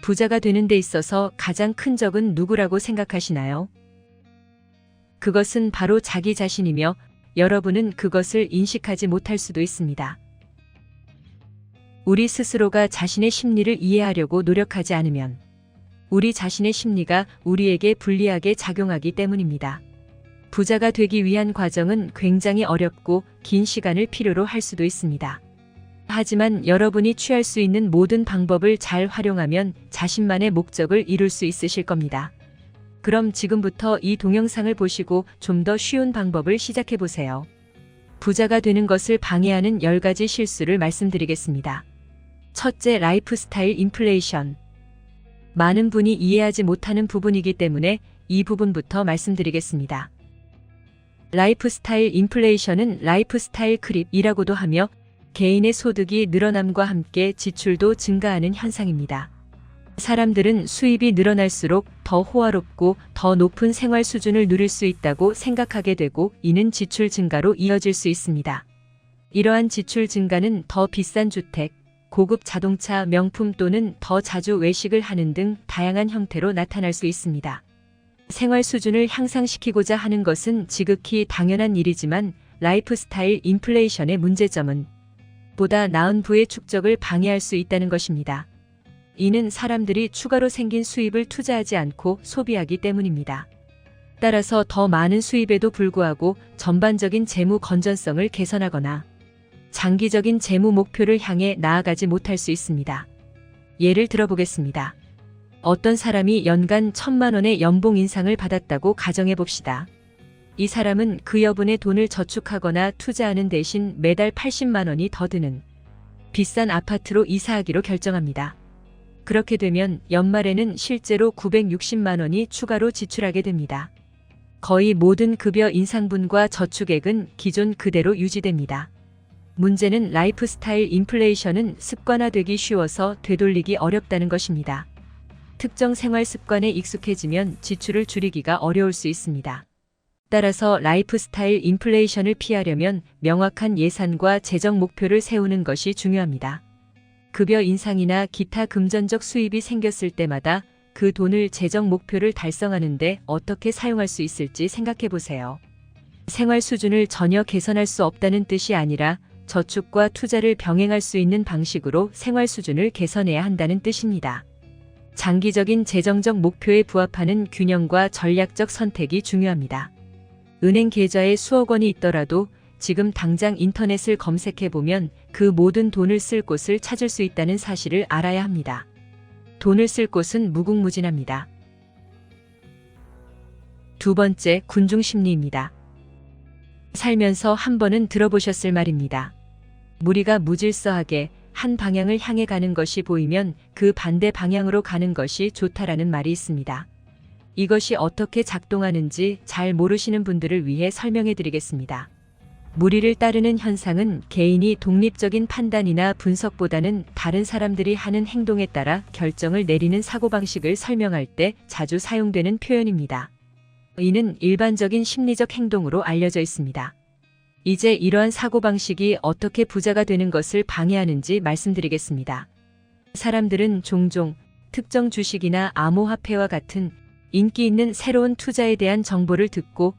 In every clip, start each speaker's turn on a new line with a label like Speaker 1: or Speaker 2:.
Speaker 1: 부자가 되는 데 있어서 가장 큰 적은 누구라고 생각하시나요? 그것은 바로 자기 자신이며 여러분은 그것을 인식하지 못할 수도 있습니다. 우리 스스로가 자신의 심리를 이해하려고 노력하지 않으면 우리 자신의 심리가 우리에게 불리하게 작용하기 때문입니다. 부자가 되기 위한 과정은 굉장히 어렵고 긴 시간을 필요로 할 수도 있습니다. 하지만 여러분이 취할 수 있는 모든 방법을 잘 활용하면 자신만의 목적을 이룰 수 있으실 겁니다. 그럼 지금부터 이 동영상을 보시고 좀 더 쉬운 방법을 시작해 보세요. 부자가 되는 것을 방해하는 10가지 실수를 말씀드리겠습니다. 첫째, 라이프 스타일 인플레이션. 많은 분이 이해하지 못하는 부분이기 때문에 이 부분부터 말씀드리겠습니다. 라이프 스타일 인플레이션은 라이프 스타일 크립이라고도 하며 개인의 소득이 늘어남과 함께 지출도 증가하는 현상입니다. 사람들은 수입이 늘어날수록 더 호화롭고 더 높은 생활 수준을 누릴 수 있다고 생각하게 되고 이는 지출 증가로 이어질 수 있습니다. 이러한 지출 증가는 더 비싼 주택, 고급 자동차, 명품 또는 더 자주 외식을 하는 등 다양한 형태로 나타날 수 있습니다. 생활 수준을 향상시키고자 하는 것은 지극히 당연한 일이지만 라이프 스타일 인플레이션의 문제점은 보다 나은 부의 축적을 방해할 수 있다는 것입니다. 이는 사람들이 추가로 생긴 수입을 투자하지 않고 소비하기 때문입니다. 따라서 더 많은 수입에도 불구하고 전반적인 재무 건전성을 개선하거나 장기적인 재무 목표를 향해 나아가지 못할 수 있습니다. 예를 들어보겠습니다. 어떤 사람이 연간 1,000만 원의 연봉 인상을 받았다고 가정해 봅시다. 이 사람은 그 여분의 돈을 저축하거나 투자하는 대신 매달 80만 원이 더 드는 비싼 아파트로 이사하기로 결정합니다. 그렇게 되면 연말에는 실제로 960만 원이 추가로 지출하게 됩니다. 거의 모든 급여 인상분과 저축액은 기존 그대로 유지됩니다. 문제는 라이프 스타일 인플레이션은 습관화되기 쉬워서 되돌리기 어렵다는 것입니다. 특정 생활 습관에 익숙해지면 지출을 줄이기가 어려울 수 있습니다. 따라서 라이프 스타일 인플레이션을 피하려면 명확한 예산과 재정 목표를 세우는 것이 중요합니다. 급여 인상이나 기타 금전적 수입이 생겼을 때마다 그 돈을 재정 목표를 달성하는 데 어떻게 사용할 수 있을지 생각해 보세요. 생활 수준을 전혀 개선할 수 없다는 뜻이 아니라 저축과 투자를 병행할 수 있는 방식으로 생활 수준을 개선해야 한다는 뜻입니다. 장기적인 재정적 목표에 부합하는 균형과 전략적 선택이 중요합니다. 은행 계좌에 수억 원이 있더라도 지금 당장 인터넷을 검색해보면 그 모든 돈을 쓸 곳을 찾을 수 있다는 사실을 알아야 합니다. 돈을 쓸 곳은 무궁무진합니다. 두 번째, 군중 심리입니다. 살면서 한 번은 들어보셨을 말입니다. 무리가 무질서하게 한 방향을 향해 가는 것이 보이면 그 반대 방향으로 가는 것이 좋다라는 말이 있습니다. 이것이 어떻게 작동하는지 잘 모르시는 분들을 위해 설명해 드리겠습니다. 무리를 따르는 현상은 개인이 독립적인 판단이나 분석보다는 다른 사람들이 하는 행동에 따라 결정을 내리는 사고방식을 설명할 때 자주 사용되는 표현입니다. 이는 일반적인 심리적 행동으로 알려져 있습니다. 이제 이러한 사고방식이 어떻게 부자가 되는 것을 방해하는지 말씀드리겠습니다. 사람들은 종종 특정 주식이나 암호화폐와 같은 인기 있는 새로운 투자에 대한 정보를 듣고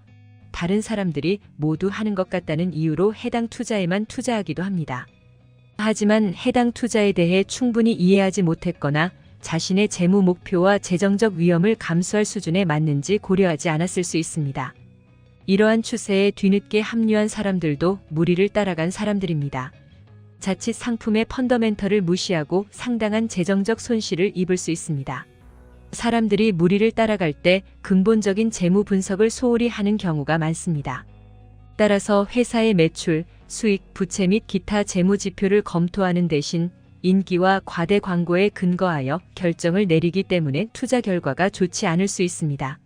Speaker 1: 다른 사람들이 모두 하는 것 같다는 이유로 해당 투자에만 투자하기도 합니다. 하지만 해당 투자에 대해 충분히 이해하지 못했거나 자신의 재무 목표와 재정적 위험을 감수할 수준에 맞는지 고려하지 않았을 수 있습니다. 이러한 추세에 뒤늦게 합류한 사람들도 무리를 따라간 사람들입니다. 자칫 상품의 펀더멘털을 무시하고 상당한 재정적 손실을 입을 수 있습니다. 사람들이 무리를 따라갈 때 근본적인 재무 분석을 소홀히 하는 경우가 많습니다. 따라서 회사의 매출, 수익, 부채 및 기타 재무 지표를 검토하는 대신 인기와 과대 광고에 근거하여 결정을 내리기 때문에 투자 결과가 좋지 않을 수 있습니다.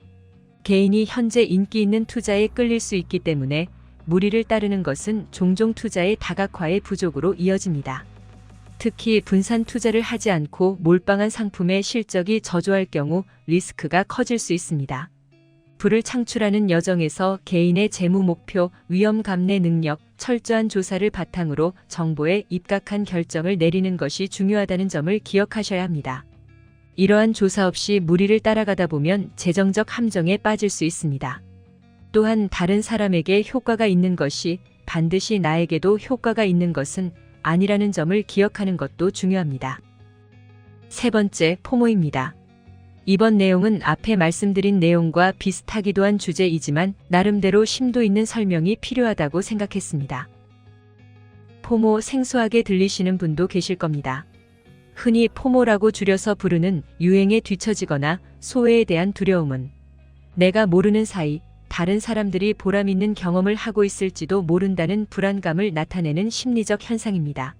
Speaker 1: 개인이 현재 인기 있는 투자에 끌릴 수 있기 때문에 무리를 따르는 것은 종종 투자의 다각화의 부족으로 이어집니다. 특히 분산 투자를 하지 않고 몰빵한 상품의 실적이 저조할 경우 리스크가 커질 수 있습니다. 부를 창출하는 여정에서 개인의 재무 목표, 위험 감내 능력, 철저한 조사를 바탕으로 정보에 입각한 결정을 내리는 것이 중요하다는 점을 기억하셔야 합니다. 이러한 조사 없이 무리를 따라가다 보면 재정적 함정에 빠질 수 있습니다. 또한 다른 사람에게 효과가 있는 것이 반드시 나에게도 효과가 있는 것은 아니라는 점을 기억하는 것도 중요합니다. 세 번째, 포모입니다. 이번 내용은 앞에 말씀드린 내용과 비슷하기도 한 주제이지만 나름대로 심도 있는 설명이 필요하다고 생각했습니다. 포모 생소하게 들리시는 분도 계실 겁니다. 흔히 포모라고 줄여서 부르는 유행에 뒤처지거나 소외에 대한 두려움은 내가 모르는 사이 다른 사람들이 보람 있는 경험을 하고 있을지도 모른다는 불안감을 나타내는 심리적 현상입니다.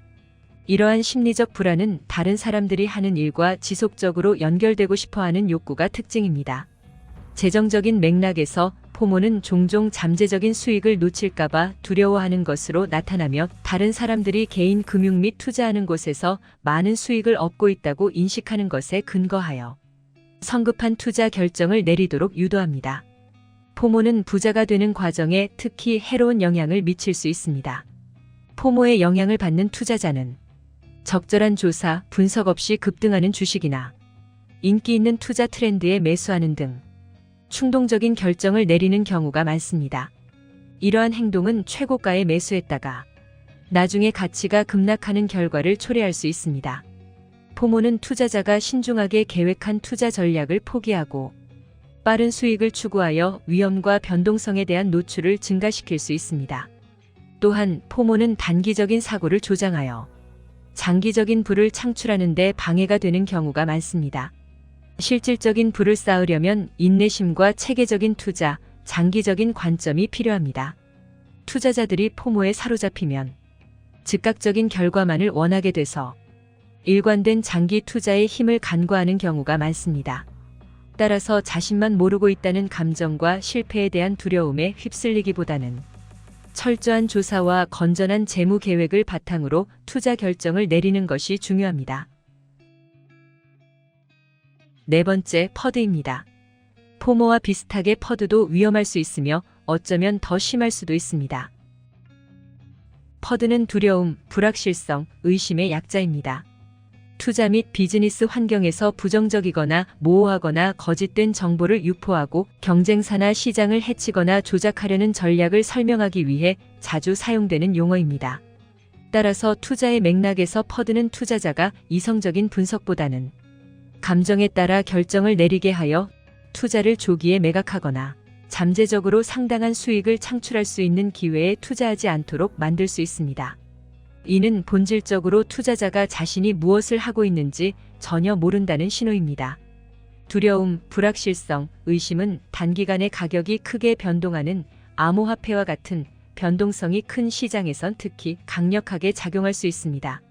Speaker 1: 이러한 심리적 불안은 다른 사람들이 하는 일과 지속적으로 연결되고 싶어하는 욕구가 특징입니다. 재정적인 맥락에서 포모는 종종 잠재적인 수익을 놓칠까봐 두려워하는 것으로 나타나며 다른 사람들이 개인 금융 및 투자하는 곳에서 많은 수익을 얻고 있다고 인식하는 것에 근거하여 성급한 투자 결정을 내리도록 유도합니다. 포모는 부자가 되는 과정에 특히 해로운 영향을 미칠 수 있습니다. 포모의 영향을 받는 투자자는 적절한 조사, 분석 없이 급등하는 주식이나 인기 있는 투자 트렌드에 매수하는 등 충동적인 결정을 내리는 경우가 많습니다. 이러한 행동은 최고가에 매수했다가 나중에 가치가 급락하는 결과를 초래할 수 있습니다. 포모는 투자자가 신중하게 계획한 투자 전략을 포기하고 빠른 수익을 추구하여 위험과 변동성에 대한 노출을 증가시킬 수 있습니다. 또한 포모는 단기적인 사고를 조장하여 장기적인 부를 창출하는 데 방해가 되는 경우가 많습니다. 실질적인 부를 쌓으려면 인내심과 체계적인 투자, 장기적인 관점이 필요합니다. 투자자들이 포모에 사로잡히면 즉각적인 결과만을 원하게 돼서 일관된 장기 투자의 힘을 간과하는 경우가 많습니다. 따라서 자신만 모르고 있다는 감정과 실패에 대한 두려움에 휩쓸리기보다는 철저한 조사와 건전한 재무 계획을 바탕으로 투자 결정을 내리는 것이 중요합니다. 네 번째, 퍼드입니다. 포모와 비슷하게 퍼드도 위험할 수 있으며 어쩌면 더 심할 수도 있습니다. 퍼드는 두려움, 불확실성, 의심의 약자입니다. 투자 및 비즈니스 환경에서 부정적이거나 모호하거나 거짓된 정보를 유포하고 경쟁사나 시장을 해치거나 조작하려는 전략을 설명하기 위해 자주 사용되는 용어입니다. 따라서 투자의 맥락에서 퍼드는 투자자가 이성적인 분석보다는 감정에 따라 결정을 내리게 하여 투자를 조기에 매각하거나 잠재적으로 상당한 수익을 창출할 수 있는 기회에 투자하지 않도록 만들 수 있습니다. 이는 본질적으로 투자자가 자신이 무엇을 하고 있는지 전혀 모른다는 신호입니다. 두려움, 불확실성, 의심은 단기간에 가격이 크게 변동하는 암호화폐와 같은 변동성이 큰 시장에선 특히 강력하게 작용할 수 있습니다.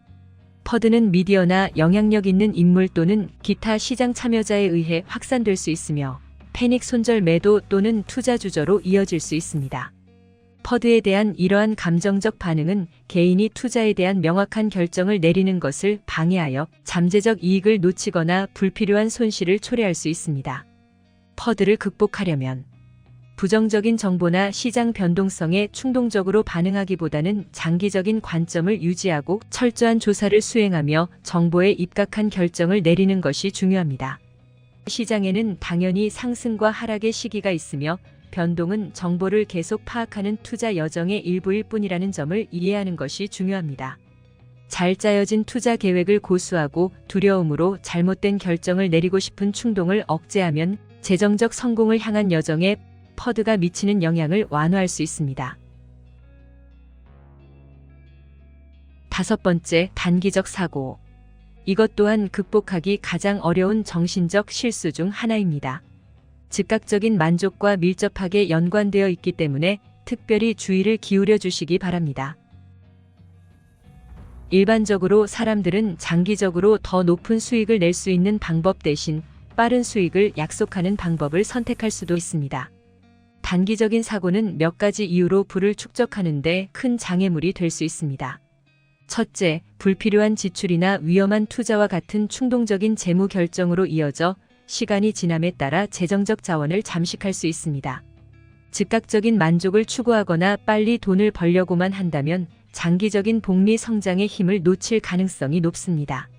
Speaker 1: 퍼드는 미디어나 영향력 있는 인물 또는 기타 시장 참여자에 의해 확산될 수 있으며 패닉 손절 매도 또는 투자 주저로 이어질 수 있습니다. 퍼드에 대한 이러한 감정적 반응은 개인이 투자에 대한 명확한 결정을 내리는 것을 방해하여 잠재적 이익을 놓치거나 불필요한 손실을 초래할 수 있습니다. 퍼드를 극복하려면 부정적인 정보나 시장 변동성에 충동적으로 반응하기보다는 장기적인 관점을 유지하고 철저한 조사를 수행하며 정보에 입각한 결정을 내리는 것이 중요합니다. 시장에는 당연히 상승과 하락의 시기가 있으며 변동은 정보를 계속 파악하는 투자 여정의 일부일 뿐이라는 점을 이해하는 것이 중요합니다. 잘 짜여진 투자 계획을 고수하고 두려움으로 잘못된 결정을 내리고 싶은 충동을 억제하면 재정적 성공을 향한 여정에 퍼드가 미치는 영향을 완화할 수 있습니다. 다섯 번째, 단기적 사고. 이것 또한 극복하기 가장 어려운 정신적 실수 중 하나입니다. 즉각적인 만족과 밀접하게 연관되어 있기 때문에 특별히 주의를 기울여 주시기 바랍니다. 일반적으로 사람들은 장기적으로 더 높은 수익을 낼 수 있는 방법 대신 빠른 수익을 약속하는 방법을 선택할 수도 있습니다. 단기적인 사고는 몇 가지 이유로 부를 축적하는데 큰 장애물이 될 수 있습니다. 첫째, 불필요한 지출이나 위험한 투자와 같은 충동적인 재무 결정으로 이어져 시간이 지남에 따라 재정적 자원을 잠식할 수 있습니다. 즉각적인 만족을 추구하거나 빨리 돈을 벌려고만 한다면 장기적인 복리 성장의 힘을 놓칠 가능성이 높습니다.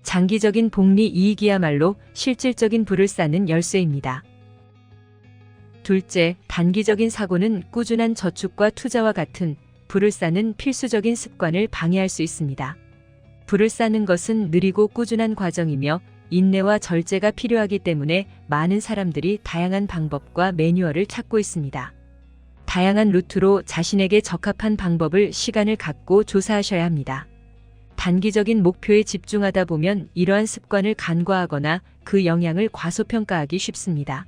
Speaker 1: 장기적인 복리 이익이야말로 실질적인 부를 쌓는 열쇠입니다. 둘째, 단기적인 사고는 꾸준한 저축과 투자와 같은 부를 쌓는 필수적인 습관을 방해할 수 있습니다. 부를 쌓는 것은 느리고 꾸준한 과정이며 인내와 절제가 필요하기 때문에 많은 사람들이 다양한 방법과 매뉴얼을 찾고 있습니다. 다양한 루트로 자신에게 적합한 방법을 시간을 갖고 조사하셔야 합니다. 단기적인 목표에 집중하다 보면 이러한 습관을 간과하거나 그 영향을 과소평가하기 쉽습니다.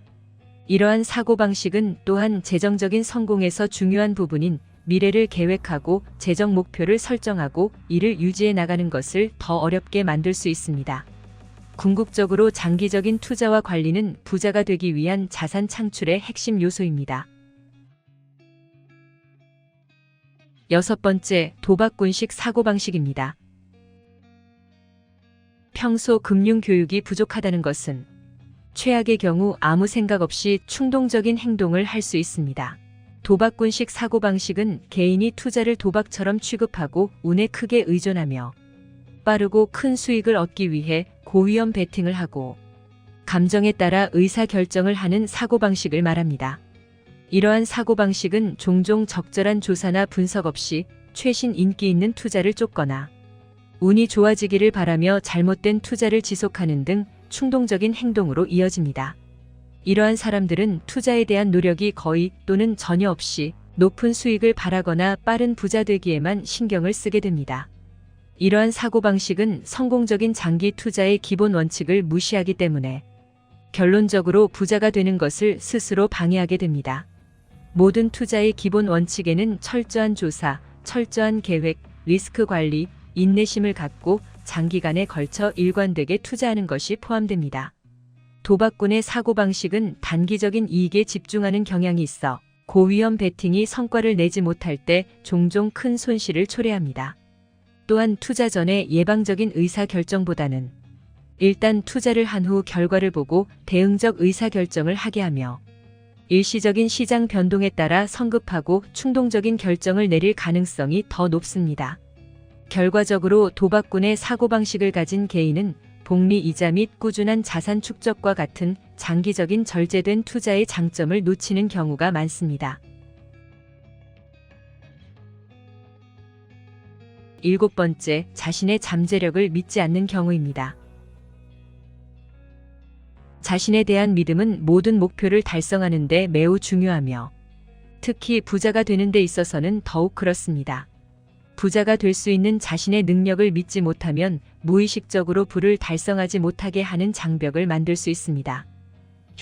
Speaker 1: 이러한 사고방식은 또한 재정적인 성공에서 중요한 부분인 미래를 계획하고 재정 목표를 설정하고 이를 유지해 나가는 것을 더 어렵게 만들 수 있습니다. 궁극적으로 장기적인 투자와 관리는 부자가 되기 위한 자산 창출의 핵심 요소입니다. 여섯 번째, 도박꾼식 사고방식입니다. 평소 금융 교육이 부족하다는 것은 최악의 경우 아무 생각 없이 충동적인 행동을 할 수 있습니다. 도박꾼식 사고방식은 개인이 투자를 도박처럼 취급하고 운에 크게 의존하며 빠르고 큰 수익을 얻기 위해 고위험 베팅을 하고 감정에 따라 의사결정을 하는 사고방식을 말합니다. 이러한 사고방식은 종종 적절한 조사나 분석 없이 최신 인기 있는 투자를 쫓거나 운이 좋아지기를 바라며 잘못된 투자를 지속하는 등 충동적인 행동으로 이어집니다. 이러한 사람들은 투자에 대한 노력이 거의 또는 전혀 없이 높은 수익을 바라거나 빠른 부자 되기에만 신경을 쓰게 됩니다. 이러한 사고방식은 성공적인 장기 투자의 기본 원칙을 무시하기 때문에 결론적으로 부자가 되는 것을 스스로 방해하게 됩니다. 모든 투자의 기본 원칙에는 철저한 조사, 철저한 계획, 리스크 관리, 인내심을 갖고 장기간에 걸쳐 일관되게 투자하는 것이 포함됩니다. 도박꾼의 사고방식은 단기적인 이익에 집중하는 경향이 있어 고위험 베팅이 성과를 내지 못할 때 종종 큰 손실을 초래합니다. 또한 투자 전에 예방적인 의사결정보다는 일단 투자를 한 후 결과를 보고 대응적 의사결정을 하게 하며 일시적인 시장 변동에 따라 성급하고 충동적인 결정을 내릴 가능성이 더 높습니다. 결과적으로 도박꾼의 사고방식을 가진 개인은 복리 이자 및 꾸준한 자산 축적과 같은 장기적인 절제된 투자의 장점을 놓치는 경우가 많습니다. 일곱 번째, 자신의 잠재력을 믿지 않는 경우입니다. 자신에 대한 믿음은 모든 목표를 달성하는 데 매우 중요하며 특히 부자가 되는 데 있어서는 더욱 그렇습니다. 부자가 될 수 있는 자신의 능력을 믿지 못하면 무의식적으로 부를 달성하지 못하게 하는 장벽을 만들 수 있습니다.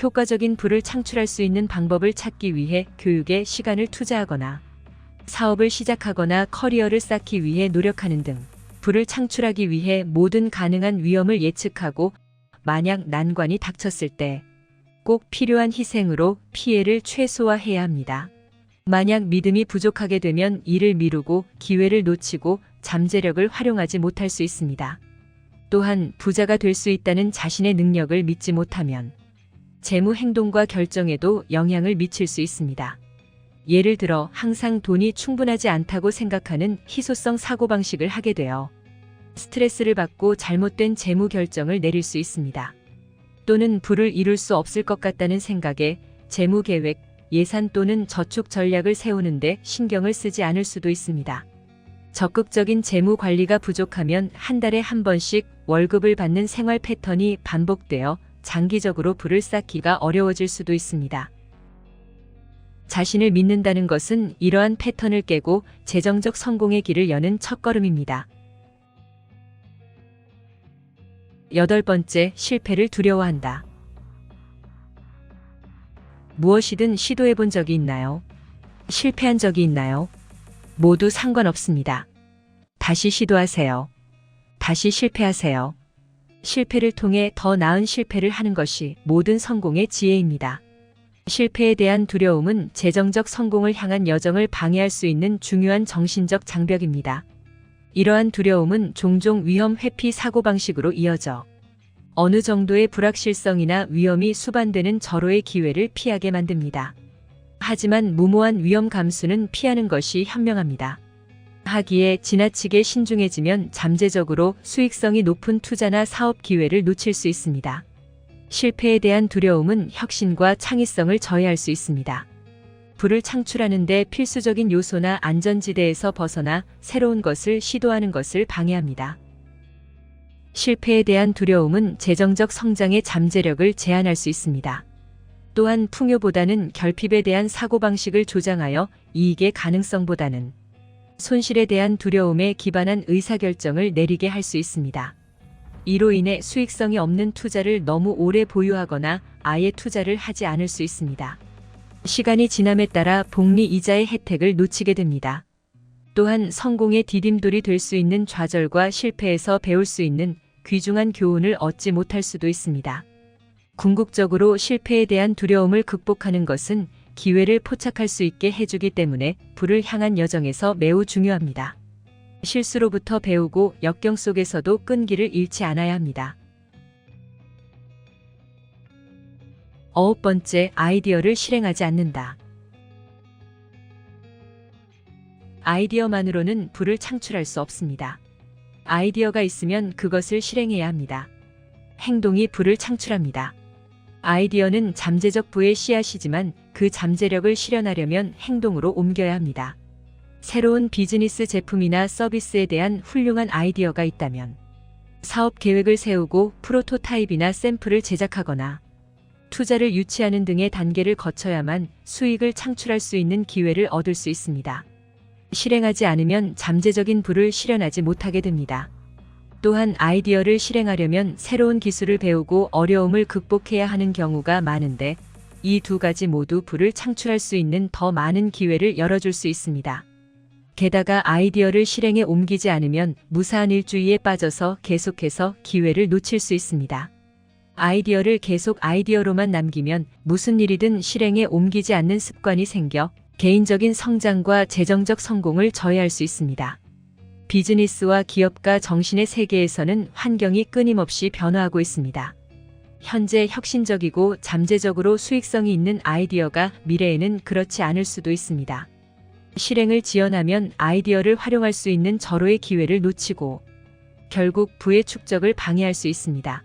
Speaker 1: 효과적인 부를 창출할 수 있는 방법을 찾기 위해 교육에 시간을 투자하거나 사업을 시작하거나 커리어를 쌓기 위해 노력하는 등 부를 창출하기 위해 모든 가능한 위험을 예측하고 만약 난관이 닥쳤을 때 꼭 필요한 희생으로 피해를 최소화해야 합니다. 만약 믿음이 부족하게 되면 일을 미루고 기회를 놓치고 잠재력을 활용하지 못할 수 있습니다. 또한 부자가 될 수 있다는 자신의 능력을 믿지 못하면 재무 행동과 결정에도 영향을 미칠 수 있습니다. 예를 들어 항상 돈이 충분하지 않다고 생각하는 희소성 사고방식을 하게 되어 스트레스를 받고 잘못된 재무 결정을 내릴 수 있습니다. 또는 부를 이룰 수 없을 것 같다는 생각에 재무 계획, 예산 또는 저축 전략을 세우는데 신경을 쓰지 않을 수도 있습니다. 적극적인 재무 관리가 부족하면 한 달에 한 번씩 월급을 받는 생활 패턴이 반복되어 장기적으로 부를 쌓기가 어려워질 수도 있습니다. 자신을 믿는다는 것은 이러한 패턴을 깨고 재정적 성공의 길을 여는 첫걸음입니다. 여덟 번째, 실패를 두려워한다. 무엇이든 시도해 본 적이 있나요? 실패한 적이 있나요? 모두 상관없습니다. 다시 시도하세요. 다시 실패하세요. 실패를 통해 더 나은 실패를 하는 것이 모든 성공의 지혜입니다. 실패에 대한 두려움은 재정적 성공을 향한 여정을 방해할 수 있는 중요한 정신적 장벽입니다. 이러한 두려움은 종종 위험 회피 사고방식으로 이어져 어느 정도의 불확실성이나 위험이 수반되는 절호의 기회를 피하게 만듭니다. 하지만 무모한 위험 감수는 피하는 것이 현명합니다. 하기에 지나치게 신중해지면 잠재적으로 수익성이 높은 투자나 사업 기회를 놓칠 수 있습니다. 실패에 대한 두려움은 혁신과 창의성을 저해할 수 있습니다. 부를 창출하는 데 필수적인 요소나 안전지대에서 벗어나 새로운 것을 시도하는 것을 방해합니다. 실패에 대한 두려움은 재정적 성장의 잠재력을 제한할 수 있습니다. 또한 풍요보다는 결핍에 대한 사고방식을 조장하여 이익의 가능성보다는 손실에 대한 두려움에 기반한 의사결정을 내리게 할 수 있습니다. 이로 인해 수익성이 없는 투자를 너무 오래 보유하거나 아예 투자를 하지 않을 수 있습니다. 시간이 지남에 따라 복리 이자의 혜택을 놓치게 됩니다. 또한 성공의 디딤돌이 될 수 있는 좌절과 실패에서 배울 수 있는 귀중한 교훈을 얻지 못할 수도 있습니다. 궁극적으로 실패에 대한 두려움을 극복하는 것은 기회를 포착할 수 있게 해주기 때문에 부를 향한 여정에서 매우 중요합니다. 실수로부터 배우고 역경 속에서도 끈기를 잃지 않아야 합니다. 9번째, 아이디어를 실행하지 않는다. 아이디어만으로는 부를 창출할 수 없습니다. 아이디어가 있으면 그것을 실행해야 합니다. 행동이 부를 창출합니다. 아이디어는 잠재적 부의 씨앗이지만 그 잠재력을 실현하려면 행동으로 옮겨야 합니다. 새로운 비즈니스 제품이나 서비스에 대한 훌륭한 아이디어가 있다면 사업 계획을 세우고 프로토타입이나 샘플을 제작하거나 투자를 유치하는 등의 단계를 거쳐야만 수익을 창출할 수 있는 기회를 얻을 수 있습니다. 실행하지 않으면 잠재적인 부를 실현하지 못하게 됩니다. 또한 아이디어를 실행하려면 새로운 기술을 배우고 어려움을 극복해야 하는 경우가 많은데 이 두 가지 모두 부를 창출할 수 있는 더 많은 기회를 열어줄 수 있습니다. 게다가 아이디어를 실행에 옮기지 않으면 무사한 일주의에 빠져서 계속해서 기회를 놓칠 수 있습니다. 아이디어를 계속 아이디어로만 남기면 무슨 일이든 실행에 옮기지 않는 습관이 생겨 개인적인 성장과 재정적 성공을 저해할 수 있습니다. 비즈니스와 기업가 정신의 세계에서는 환경이 끊임없이 변화하고 있습니다. 현재 혁신적이고 잠재적으로 수익성이 있는 아이디어가 미래에는 그렇지 않을 수도 있습니다. 실행을 지연하면 아이디어를 활용할 수 있는 절호의 기회를 놓치고 결국 부의 축적을 방해할 수 있습니다.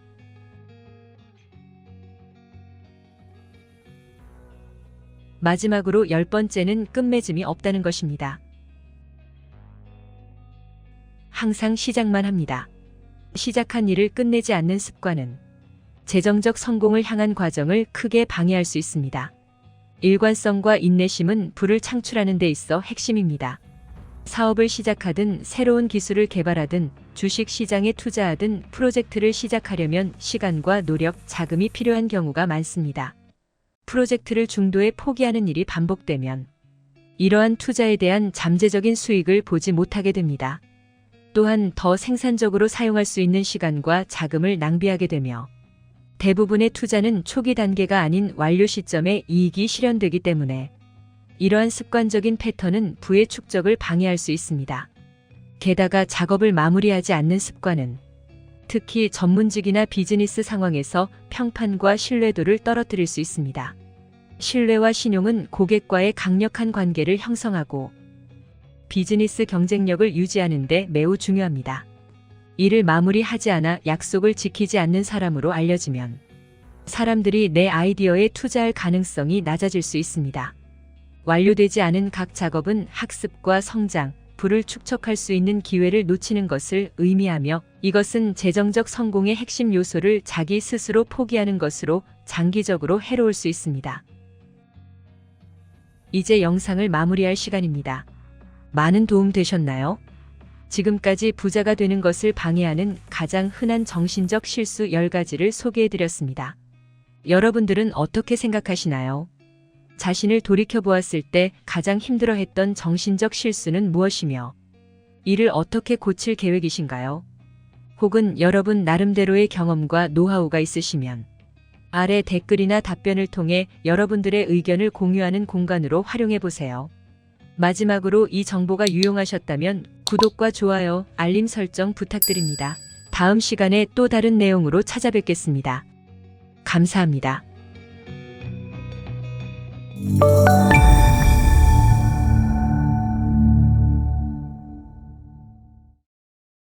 Speaker 1: 마지막으로 10번째는 끝맺음이 없다는 것입니다. 항상 시작만 합니다. 시작한 일을 끝내지 않는 습관은 재정적 성공을 향한 과정을 크게 방해할 수 있습니다. 일관성과 인내심은 부를 창출하는 데 있어 핵심입니다. 사업을 시작하든 새로운 기술을 개발하든 주식 시장에 투자하든 프로젝트를 시작하려면 시간과 노력, 자금이 필요한 경우가 많습니다. 프로젝트를 중도에 포기하는 일이 반복되면 이러한 투자에 대한 잠재적인 수익을 보지 못하게 됩니다. 또한 더 생산적으로 사용할 수 있는 시간과 자금을 낭비하게 되며 대부분의 투자는 초기 단계가 아닌 완료 시점에 이익이 실현되기 때문에 이러한 습관적인 패턴은 부의 축적을 방해할 수 있습니다. 게다가 작업을 마무리하지 않는 습관은 특히 전문직이나 비즈니스 상황에서 평판과 신뢰도를 떨어뜨릴 수 있습니다. 신뢰와 신용은 고객과의 강력한 관계를 형성하고 비즈니스 경쟁력을 유지하는 데 매우 중요합니다. 일을 마무리하지 않아 약속을 지키지 않는 사람으로 알려지면 사람들이 내 아이디어에 투자할 가능성이 낮아질 수 있습니다. 완료되지 않은 각 작업은 학습과 성장, 부를 축적할 수 있는 기회를 놓치는 것을 의미하며 이것은 재정적 성공의 핵심 요소를 자기 스스로 포기하는 것으로 장기적으로 해로울 수 있습니다. 이제 영상을 마무리할 시간입니다. 많은 도움 되셨나요? 지금까지 부자가 되는 것을 방해하는 가장 흔한 정신적 실수 10가지를 소개해드렸습니다. 여러분들은 어떻게 생각하시나요? 자신을 돌이켜보았을 때 가장 힘들어했던 정신적 실수는 무엇이며 이를 어떻게 고칠 계획이신가요? 혹은 여러분 나름대로의 경험과 노하우가 있으시면 아래 댓글이나 답변을 통해 여러분들의 의견을 공유하는 공간으로 활용해보세요. 마지막으로 이 정보가 유용하셨다면 구독과 좋아요, 알림 설정 부탁드립니다. 다음 시간에 또 다른 내용으로 찾아뵙겠습니다. 감사합니다.